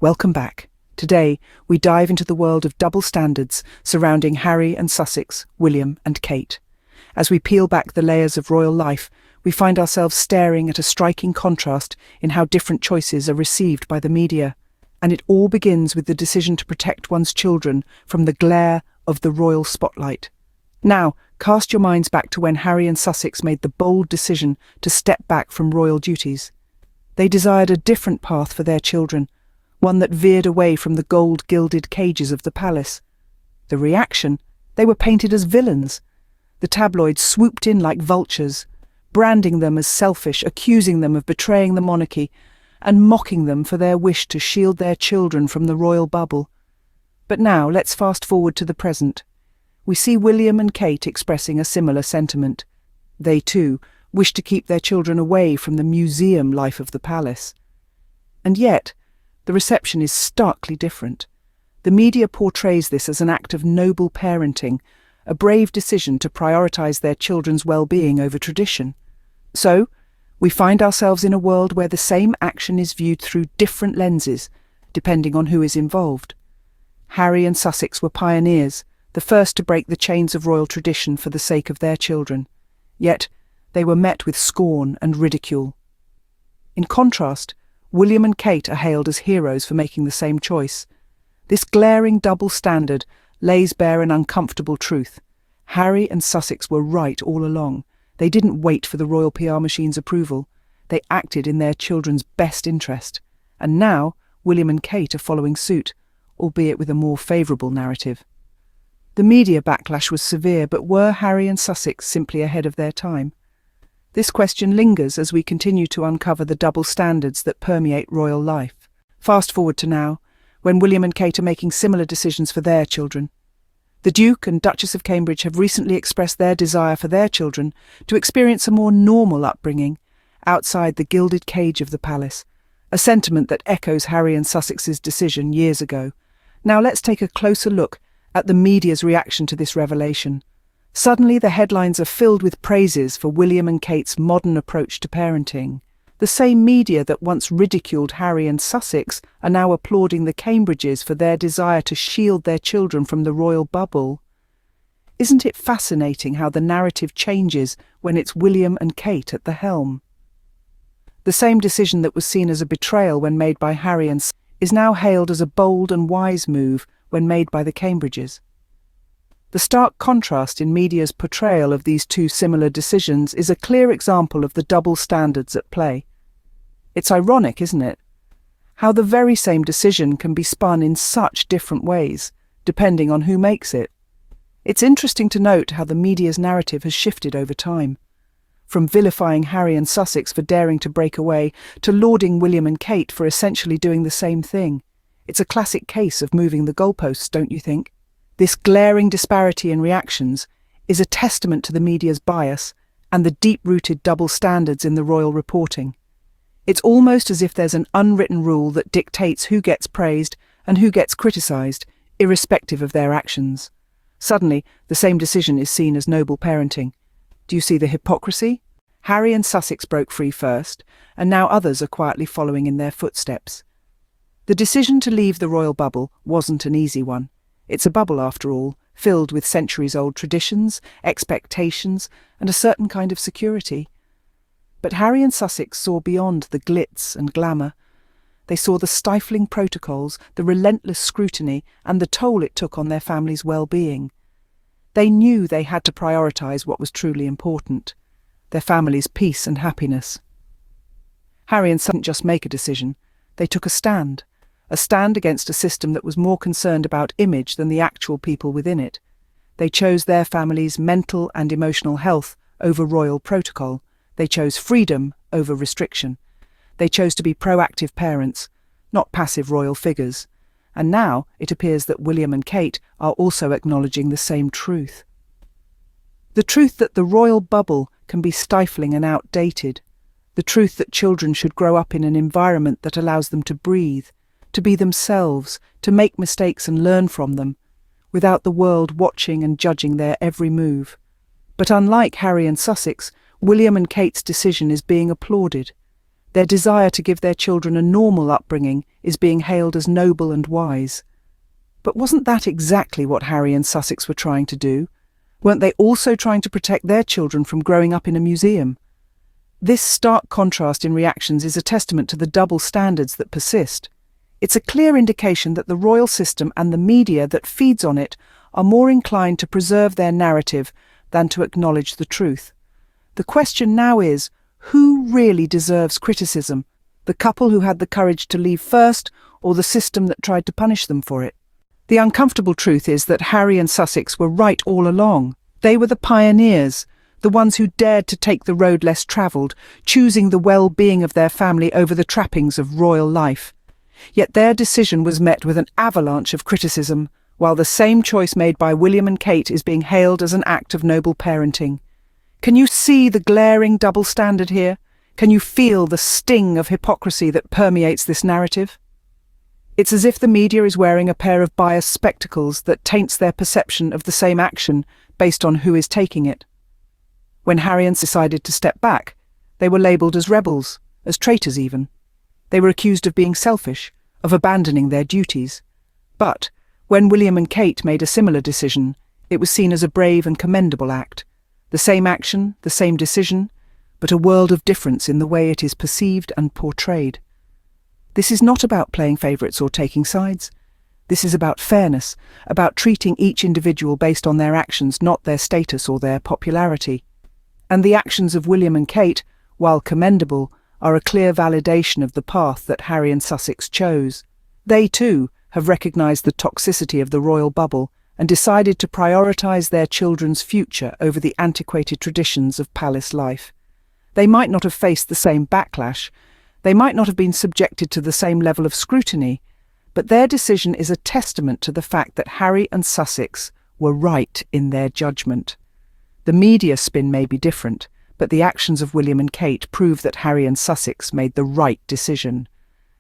Welcome back. Today, we dive into the world of double standards surrounding Harry and Sussex, William and Kate. As we peel back the layers of royal life, we find ourselves staring at a striking contrast in how different choices are received by the media. And it all begins with the decision to protect one's children from the glare of the royal spotlight. Now, cast your minds back to when Harry and Sussex made the bold decision to step back from royal duties. They desired a different path for their children, one that veered away from the gold-gilded cages of the palace. The reaction? They were painted as villains. The tabloids swooped in like vultures, branding them as selfish, accusing them of betraying the monarchy, and mocking them for their wish to shield their children from the royal bubble. But now, let's fast forward to the present. We see William and Kate expressing a similar sentiment. They, too, wish to keep their children away from the museum life of the palace. And yet, the reception is starkly different. The media portrays this as an act of noble parenting, a brave decision to prioritise their children's well-being over tradition. So, we find ourselves in a world where the same action is viewed through different lenses, depending on who is involved. Harry and Sussex were pioneers, the first to break the chains of royal tradition for the sake of their children. Yet, they were met with scorn and ridicule. In contrast, William and Kate are hailed as heroes for making the same choice. This glaring double standard lays bare an uncomfortable truth. Harry and Sussex were right all along. They didn't wait for the royal PR machine's approval. They acted in their children's best interest. And now, William and Kate are following suit, albeit with a more favourable narrative. The media backlash was severe, but were Harry and Sussex simply ahead of their time? This question lingers as we continue to uncover the double standards that permeate royal life. Fast forward to now, when William and Kate are making similar decisions for their children. The Duke and Duchess of Cambridge have recently expressed their desire for their children to experience a more normal upbringing outside the gilded cage of the palace, a sentiment that echoes Harry and Sussex's decision years ago. Now let's take a closer look at the media's reaction to this revelation. Suddenly, the headlines are filled with praises for William and Kate's modern approach to parenting. The same media that once ridiculed Harry and Sussex are now applauding the Cambridges for their desire to shield their children from the royal bubble. Isn't it fascinating how the narrative changes when it's William and Kate at the helm? The same decision that was seen as a betrayal when made by Harry and Sussex is now hailed as a bold and wise move when made by the Cambridges. The stark contrast in media's portrayal of these two similar decisions is a clear example of the double standards at play. It's ironic, isn't it? How the very same decision can be spun in such different ways, depending on who makes it. It's interesting to note how the media's narrative has shifted over time. From vilifying Harry and Sussex for daring to break away, to lauding William and Kate for essentially doing the same thing. It's a classic case of moving the goalposts, don't you think? This glaring disparity in reactions is a testament to the media's bias and the deep-rooted double standards in the royal reporting. It's almost as if there's an unwritten rule that dictates who gets praised and who gets criticised, irrespective of their actions. Suddenly, the same decision is seen as noble parenting. Do you see the hypocrisy? Harry and Sussex broke free first, and now others are quietly following in their footsteps. The decision to leave the royal bubble wasn't an easy one. It's a bubble, after all, filled with centuries-old traditions, expectations, and a certain kind of security. But Harry and Sussex saw beyond the glitz and glamour. They saw the stifling protocols, the relentless scrutiny, and the toll it took on their family's well-being. They knew they had to prioritise what was truly important, their family's peace and happiness. Harry and Sussex didn't just make a decision, they took a stand against a system that was more concerned about image than the actual people within it. They chose their family's mental and emotional health over royal protocol. They chose freedom over restriction. They chose to be proactive parents, not passive royal figures. And now it appears that William and Kate are also acknowledging the same truth. The truth that the royal bubble can be stifling and outdated. The truth that children should grow up in an environment that allows them to breathe, to be themselves, to make mistakes and learn from them, without the world watching and judging their every move. But unlike Harry and Sussex, William and Kate's decision is being applauded. Their desire to give their children a normal upbringing is being hailed as noble and wise. But wasn't that exactly what Harry and Sussex were trying to do? Weren't they also trying to protect their children from growing up in a museum? This stark contrast in reactions is a testament to the double standards that persist. It's a clear indication that the royal system and the media that feeds on it are more inclined to preserve their narrative than to acknowledge the truth. The question now is, who really deserves criticism? The couple who had the courage to leave first, or the system that tried to punish them for it? The uncomfortable truth is that Harry and Sussex were right all along. They were the pioneers, the ones who dared to take the road less travelled, choosing the well-being of their family over the trappings of royal life. Yet their decision was met with an avalanche of criticism, while the same choice made by William and Kate is being hailed as an act of noble parenting. Can you see the glaring double standard here? Can you feel the sting of hypocrisy that permeates this narrative? It's as if the media is wearing a pair of biased spectacles that taints their perception of the same action based on who is taking it. When Harry and decided to step back, they were labelled as rebels, as traitors even. They were accused of being selfish, of abandoning their duties. But when William and Kate made a similar decision, it was seen as a brave and commendable act. The same action, the same decision, but a world of difference in the way it is perceived and portrayed. This is not about playing favourites or taking sides. This is about fairness, about treating each individual based on their actions, not their status or their popularity. And the actions of William and Kate, while commendable, are a clear validation of the path that Harry and Sussex chose. They, too, have recognised the toxicity of the royal bubble and decided to prioritise their children's future over the antiquated traditions of palace life. They might not have faced the same backlash, they might not have been subjected to the same level of scrutiny, but their decision is a testament to the fact that Harry and Sussex were right in their judgment. The media spin may be different, but the actions of William and Kate prove that Harry and Sussex made the right decision.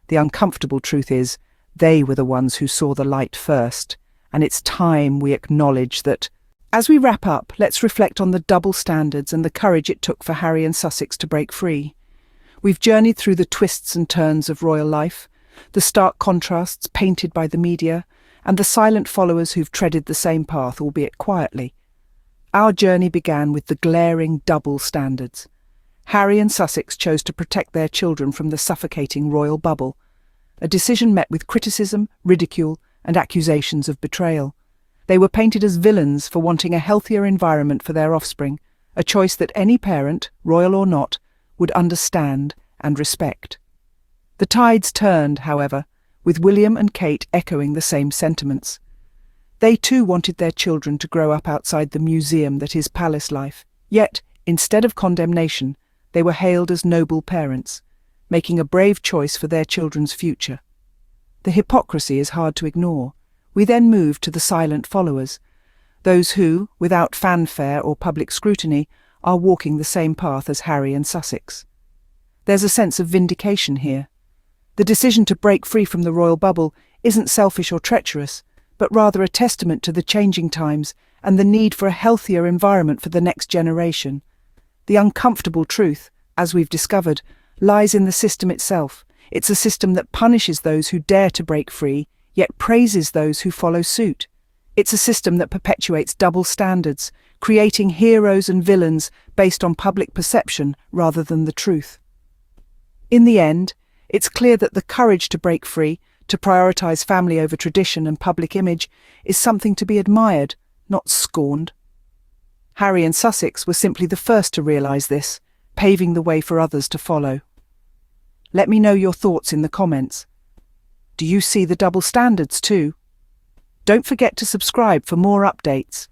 The uncomfortable truth is, they were the ones who saw the light first, and it's time we acknowledge that. As we wrap up, let's reflect on the double standards and the courage it took for Harry and Sussex to break free. We've journeyed through the twists and turns of royal life, the stark contrasts painted by the media, and the silent followers who've treaded the same path, albeit quietly. Our journey began with the glaring double standards. Harry and Sussex chose to protect their children from the suffocating royal bubble, a decision met with criticism, ridicule, and accusations of betrayal. They were painted as villains for wanting a healthier environment for their offspring, a choice that any parent, royal or not, would understand and respect. The tides turned, however, with William and Kate echoing the same sentiments. They too wanted their children to grow up outside the museum that is palace life, yet, instead of condemnation, they were hailed as noble parents, making a brave choice for their children's future. The hypocrisy is hard to ignore. We then move to the silent followers, those who, without fanfare or public scrutiny, are walking the same path as Harry and Sussex. There's a sense of vindication here. The decision to break free from the royal bubble isn't selfish or treacherous, but rather a testament to the changing times and the need for a healthier environment for the next generation. The uncomfortable truth, as we've discovered, lies in the system itself. It's a system that punishes those who dare to break free, yet praises those who follow suit. It's a system that perpetuates double standards, creating heroes and villains based on public perception rather than the truth. In the end, it's clear that the courage to break free, to prioritise family over tradition and public image, is something to be admired, not scorned. Harry and Sussex were simply the first to realise this, paving the way for others to follow. Let me know your thoughts in the comments. Do you see the double standards too? Don't forget to subscribe for more updates.